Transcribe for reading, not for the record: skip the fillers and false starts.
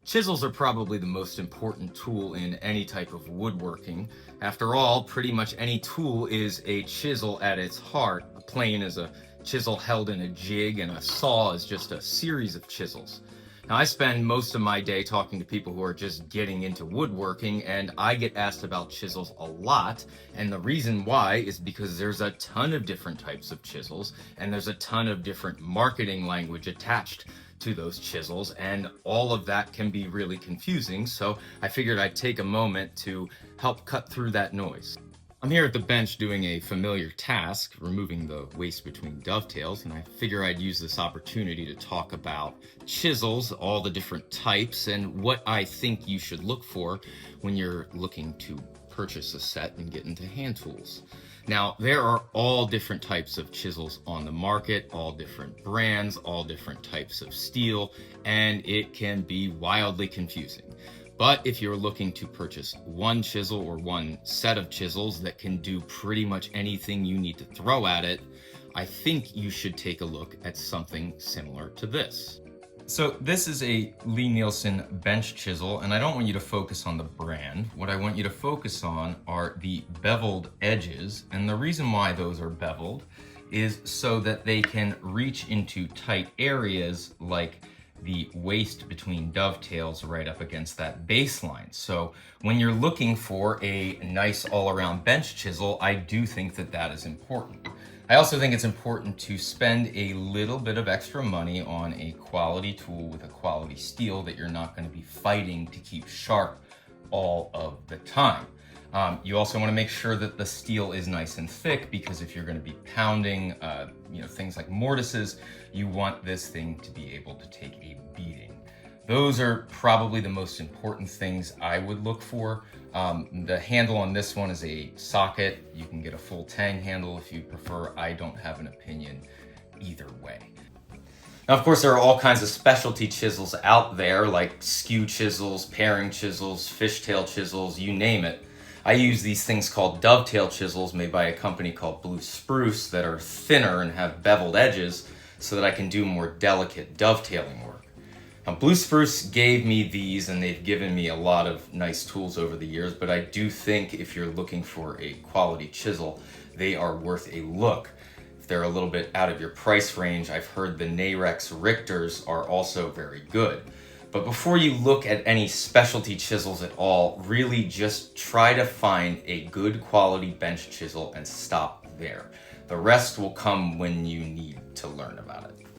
Chisels are probably the most important tool in any type of woodworking. After all, pretty much any tool is a chisel at its heart. A plane is a chisel held in a jig, and a saw is just a series of chisels. Now, I spend most of my day talking to people who are just getting into woodworking, and I get asked about chisels a lot. And the reason why is because there's a ton of different types of chisels, and there's a ton of different marketing language attached to those chisels, and all of that can be really confusing. So I figured I'd take a moment to help cut through that noise. I'm here at the bench doing a familiar task, removing the waste between dovetails, and I figure I'd use this opportunity to talk about chisels, all the different types, and what I think you should look for when you're looking to purchase a set and get into hand tools. Now, there are all different types of chisels on the market, all different brands, all different types of steel, and it can be wildly confusing. But if you're looking to purchase one chisel or one set of chisels that can do pretty much anything you need to throw at it, I think you should take a look at something similar to this. So this is a Lie-Nielsen bench chisel, and I don't want you to focus on the brand. What I want you to focus on are the beveled edges, and the reason why those are beveled is so that they can reach into tight areas like the waist between dovetails right up against that baseline. So when you're looking for a nice all-around bench chisel, I do think that that is important. I also think it's important to spend a little bit of extra money on a quality tool with a quality steel that you're not going to be fighting to keep sharp all of the time. You also want to make sure that the steel is nice and thick, because if you're going to be pounding things like mortises, you want this thing to be able to take a beating. Those are probably the most important things I would look for. The handle on this one is a socket. You can get a full tang handle if you prefer. I don't have an opinion either way. Now, of course, there are all kinds of specialty chisels out there, like skew chisels, paring chisels, fishtail chisels, you name it. I use these things called dovetail chisels made by a company called Blue Spruce that are thinner and have beveled edges so that I can do more delicate dovetailing work. Now, Blue Spruce gave me these, and they've given me a lot of nice tools over the years, but I do think if you're looking for a quality chisel, they are worth a look. If they're a little bit out of your price range, I've heard the Narex Richters are also very good. But before you look at any specialty chisels at all, really just try to find a good quality bench chisel and stop there. The rest will come when you need to learn about it.